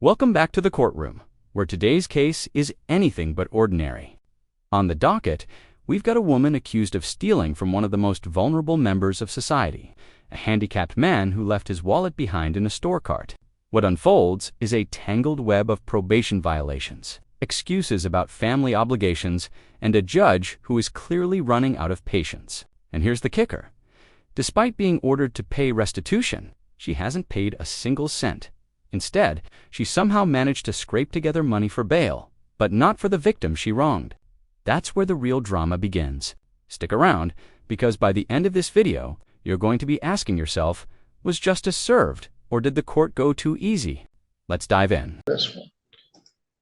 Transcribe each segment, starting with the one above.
Welcome back to the courtroom, where today's case is anything but ordinary. On the docket, we've got a woman accused of stealing from one of the most vulnerable members of society, a handicapped man who left his wallet behind in a store cart. What unfolds is a tangled web of probation violations, excuses about family obligations, and a judge who is clearly running out of patience. And here's the kicker. Despite being ordered to pay restitution, she hasn't paid a single cent. Instead, she somehow managed to scrape together money for bail, but not for the victim she wronged. That's where the real drama begins. Stick around, because by the end of this video, you're going to be asking yourself, was justice served, or did the court go too easy? Let's dive in. This one.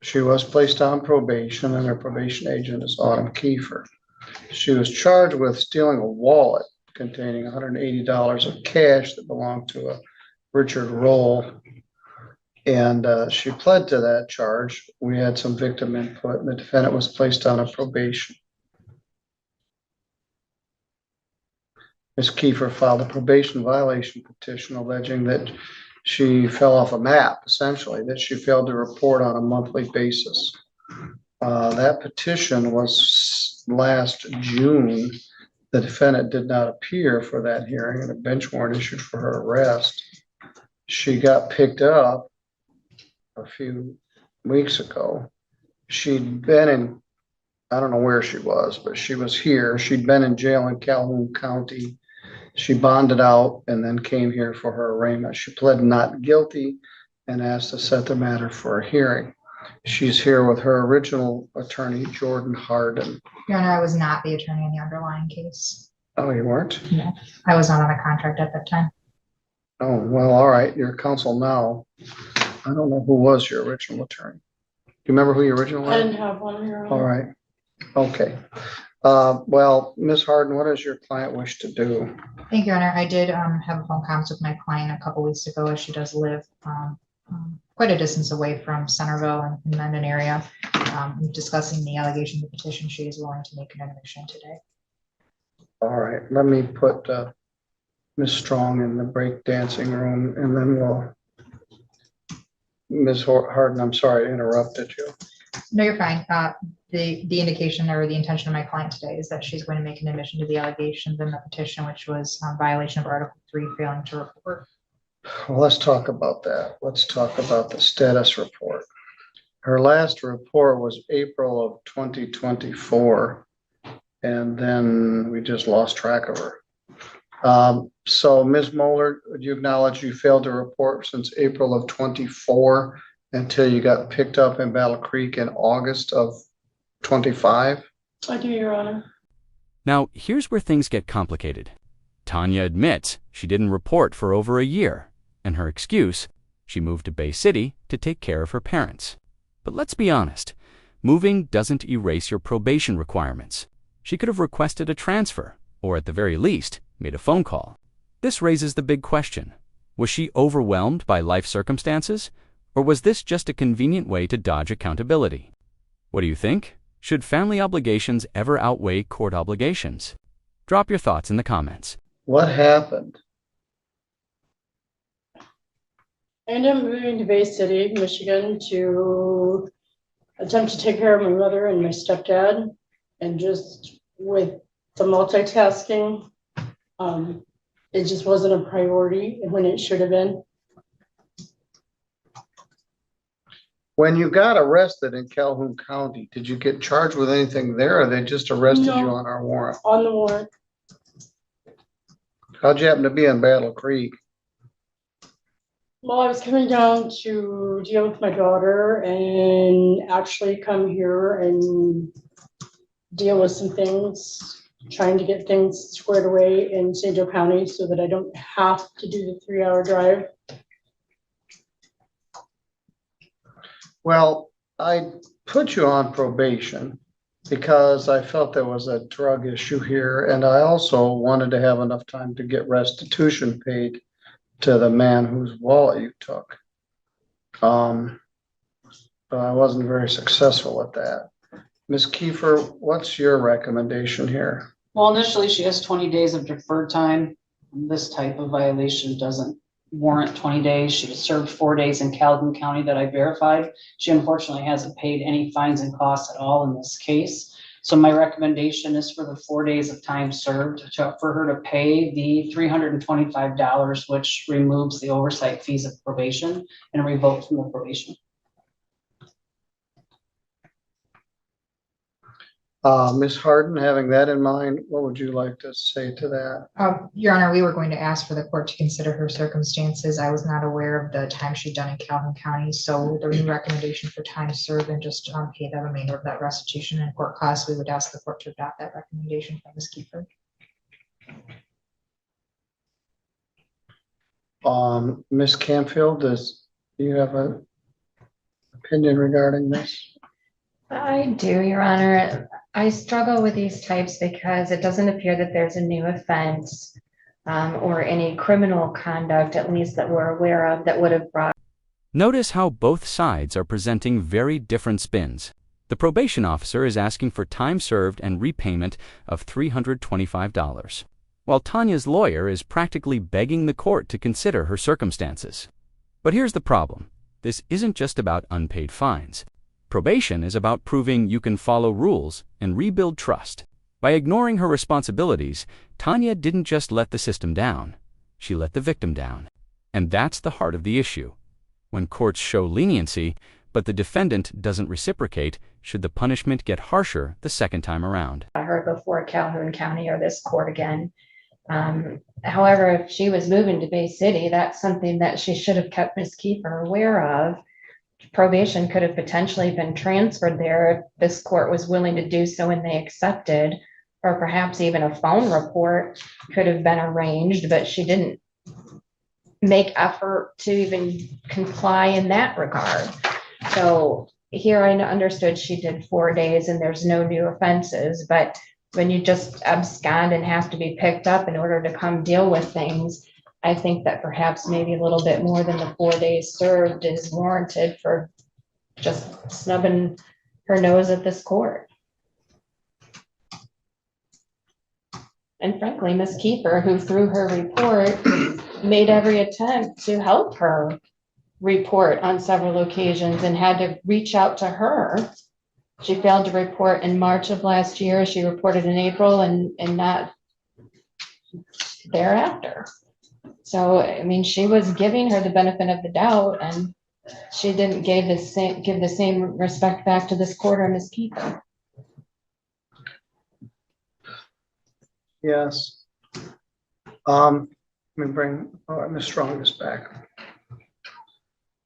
She was placed on probation, and her probation agent is Autumn Kiefer. She was charged with stealing a wallet containing $180 of cash that belonged to a Richard Roll. And she pled to that charge. We had some victim input, and the defendant was placed on a probation. Ms. Kiefer filed a probation violation petition alleging that she fell off a map, essentially, that she failed to report on a monthly basis. That petition was last June. The defendant did not appear for that hearing, and a bench warrant issued for her arrest. She got picked up a few weeks ago. She'd been in, I don't know where she was, but she was here. She'd been in jail in Calhoun County. She bonded out and then came here for her arraignment. She pled not guilty and asked to set the matter for a hearing. She's here with her original attorney, Jordan Harden. Your Honor, I was not the attorney in the underlying case. Oh, you weren't? No, I was not on a contract at that time. Oh, well, all right. You're counsel now. I don't know who was your original attorney. Do you remember who your original was? I didn't have one here. All right. Okay. Well, Ms. Harden, what does your client wish to do? Thank you, Your Honor. I did have a phone conference with my client a couple weeks ago, as she does live quite a distance away from Centerville and in the Mendon area. Discussing the allegations of the petition, she is willing to make an admission today. All right. Let me put Ms. Strong in the break dancing room, and then we'll. Ms. Harden, I'm sorry I interrupted you. No, you're fine. The indication or the intention of my client today is that she's going to make an admission to the allegations in the petition, which was violation of Article 3, failing to report. Well, let's talk about that. Let's talk about the status report. Her last report was April of 2024, and then we just lost track of her. So, Ms. Moeller, would you acknowledge you failed to report since April of 24 until you got picked up in Battle Creek in August of 25? I do, Your Honor. Now, here's where things get complicated. Tanya admits she didn't report for over a year, and her excuse, she moved to Bay City to take care of her parents. But let's be honest, moving doesn't erase your probation requirements. She could have requested a transfer, or at the very least, made a phone call. This raises the big question. Was she overwhelmed by life circumstances, or was this just a convenient way to dodge accountability? What do you think? Should family obligations ever outweigh court obligations? Drop your thoughts in the comments. What happened? I ended up moving to Bay City, Michigan to attempt to take care of my mother and my stepdad. And just with the multitasking, it just wasn't a priority when it should have been. When you got arrested in Calhoun County, did you get charged with anything there, or they just arrested you on our warrant? On the warrant. How'd you happen to be in Battle Creek? Well, I was coming down to deal with my daughter and actually come here and deal with some things, trying to get things squared away in St. Joe County so that I don't have to do the 3-hour drive. Well, I put you on probation because I felt there was a drug issue here, and I also wanted to have enough time to get restitution paid to the man whose wallet you took. But I wasn't very successful at that. Ms. Kiefer, what's your recommendation here? Well, initially she has 20 days of deferred time. This type of violation doesn't warrant 20 days. She served 4 days in Calhoun County that I verified. She unfortunately hasn't paid any fines and costs at all in this case. So my recommendation is for the 4 days of time served for her to pay the $325, which removes the oversight fees of probation and revoke from the probation. Ms. Harden, having that in mind, what would you like to say to that? Your Honor, we were going to ask for the court to consider her circumstances. I was not aware of the time she'd done in Calhoun County, so the new recommendation for time served and just pay the remainder of that restitution and court costs, we would ask the court to adopt that recommendation from Ms. Kiefer. Ms. Campfield, do you have an opinion regarding this? I do, Your Honor. I struggle with these types because it doesn't appear that there's a new offense or any criminal conduct, at least that we're aware of, that would have brought. Notice how both sides are presenting very different spins. The probation officer is asking for time served and repayment of $325, while Tanya's lawyer is practically begging the court to consider her circumstances. But here's the problem. This isn't just about unpaid fines. Probation is about proving you can follow rules and rebuild trust. By ignoring her responsibilities, Tanya didn't just let the system down, she let the victim down. And that's the heart of the issue. When courts show leniency, but the defendant doesn't reciprocate, should the punishment get harsher the second time around? I heard before Calhoun County or this court again. However, if she was moving to Bay City, that's something that she should have kept Ms. Kiefer aware of. Probation could have potentially been transferred there if this court was willing to do so and they accepted, or perhaps even a phone report could have been arranged, but she didn't make effort to even comply in that regard. So here I understood she did 4 days and there's no new offenses, but when you just abscond and have to be picked up in order to come deal with things, I think that perhaps maybe a little bit more than the 4 days served is warranted for just snubbing her nose at this court. And frankly, Ms. Kiefer, who through her report made every attempt to help her report on several occasions and had to reach out to her. She failed to report in March of last year. She reported in April and not thereafter. So, I mean, she was giving her the benefit of the doubt, and she didn't give the same respect back to this court or Ms. Kiefer. Yes. Let me bring Ms. Strongest back.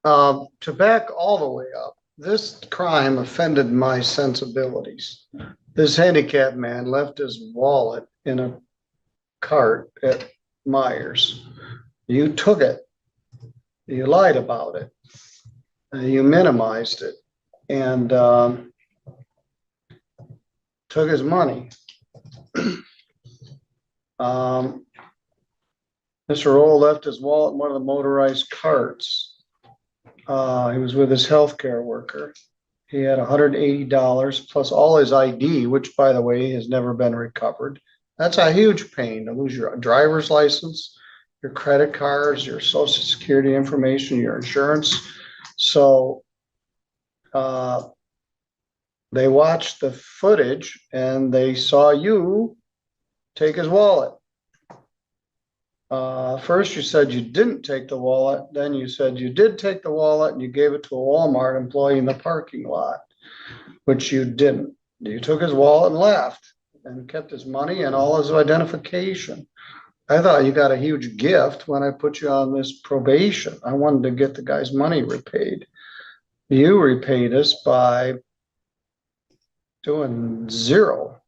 To back all the way up, this crime offended my sensibilities. This handicapped man left his wallet in a cart at Myers. You took it. You lied about it. You minimized it and took his money. Mr. Roll left his wallet in one of the motorized carts. He was with his healthcare worker. He had $180 plus all his ID, which, by the way, has never been recovered. That's a huge pain to lose your driver's license, your credit cards, your social security information, your insurance. So they watched the footage and they saw you take his wallet. First you said you didn't take the wallet, then you said you did take the wallet and you gave it to a Walmart employee in the parking lot, which you didn't. You took his wallet and left and kept his money and all his identification. I thought you got a huge gift when I put you on this probation. I wanted to get the guy's money repaid. You repaid us by doing zero.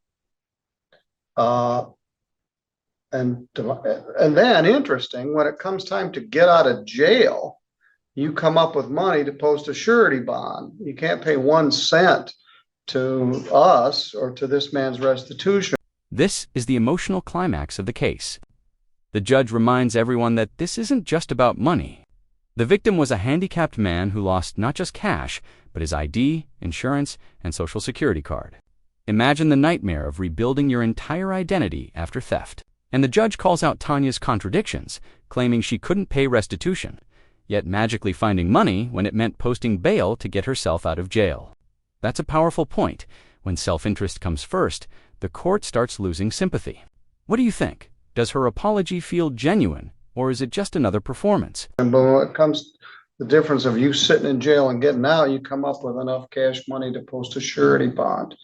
And then, interesting, when it comes time to get out of jail, you come up with money to post a surety bond. You can't pay 1 cent to us or to this man's restitution. This is the emotional climax of the case. The judge reminds everyone that this isn't just about money. The victim was a handicapped man who lost not just cash, but his ID, insurance, and social security card. Imagine the nightmare of rebuilding your entire identity after theft. And the judge calls out Tanya's contradictions, claiming she couldn't pay restitution, yet magically finding money when it meant posting bail to get herself out of jail. That's a powerful point. When self-interest comes first, the court starts losing sympathy. What do you think? Does her apology feel genuine, or is it just another performance? And but when it comes the difference of you sitting in jail and getting out, you come up with enough cash money to post a surety bond.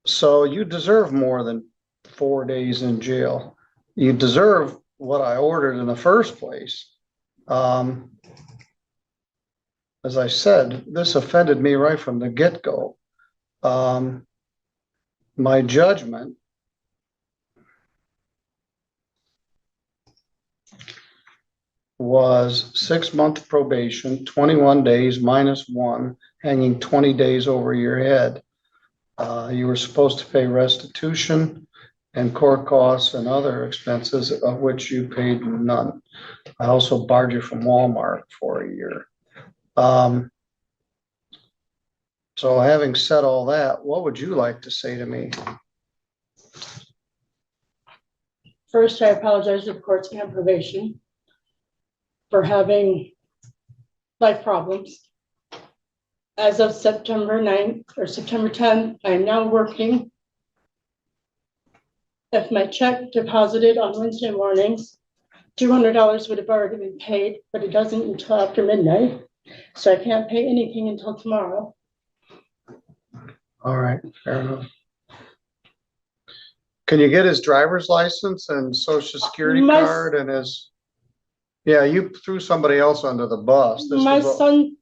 So you deserve more than 4 days in jail. You deserve what I ordered in the first place. As I said, this offended me right from the get-go. My judgment was 6-month probation, 21 days minus 1, hanging 20 days over your head. You were supposed to pay restitution and court costs and other expenses, of which you paid none. I also barred you from Walmart for a year. So having said all that, what would you like to say to me? First, I apologize to the courts and probation for having life problems. As of September 9th or September 10th, I am now working. If my check deposited on Wednesday mornings, $200 would have already been paid, but it doesn't until after midnight. So I can't pay anything until tomorrow. All right, fair enough. Can you get his driver's license and social security card and his? Yeah, you threw somebody else under the bus. My son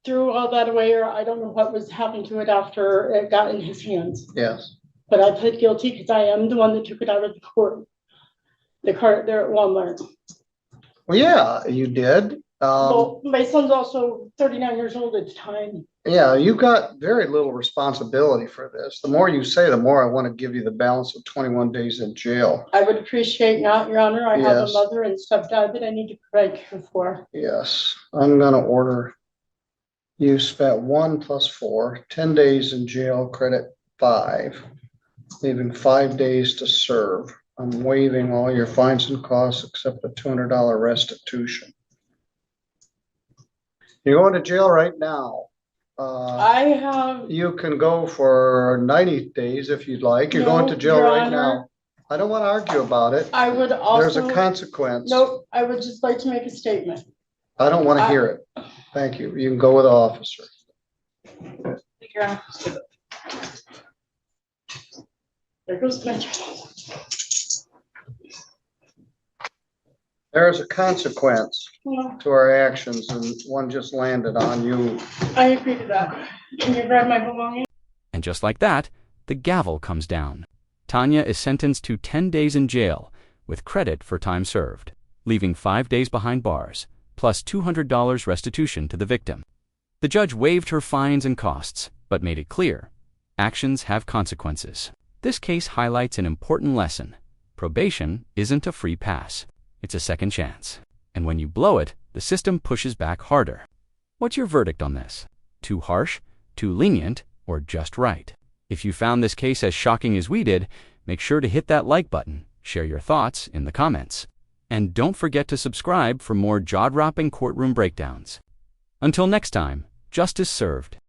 threw all that away, or I don't know what was happening to it after it got in his hands. Yes. But I pled guilty because I am the one that took it out of the court. The cart there at Walmart. Well, yeah, you did. Well, my son's also 39 years old at the time. Yeah, you got very little responsibility for this. The more you say, the more I want to give you the balance of 21 days in jail. I would appreciate not, Your Honor. I have a Yes. mother and stepdad that I need to provide care for. Yes, I'm gonna order. You spent 1 + 4, 10 days in jail, credit 5, leaving 5 days to serve. I'm waiving all your fines and costs except a $200 restitution. You're going to jail right now. I have, You can go for 90 days if you'd like. You're going to No, jail Your right Honor. now. I don't want to argue about it. I would There's a also, consequence. nope, I would just like to make a statement. I don't want to hear it. Thank you. You can go with the officer. Your Honor. There goes my child. There is a consequence Well, to our actions, and one just landed on you. I agree to that. Can you grab my belongings? And just like that, the gavel comes down. Tanya is sentenced to 10 days in jail with credit for time served, leaving 5 days behind bars, plus $200 restitution to the victim. The judge waived her fines and costs, but made it clear, actions have consequences. This case highlights an important lesson. Probation isn't a free pass. It's a second chance. And when you blow it, the system pushes back harder. What's your verdict on this? Too harsh, too lenient, or just right? If you found this case as shocking as we did, make sure to hit that like button, share your thoughts in the comments. And don't forget to subscribe for more jaw-dropping courtroom breakdowns. Until next time, justice served.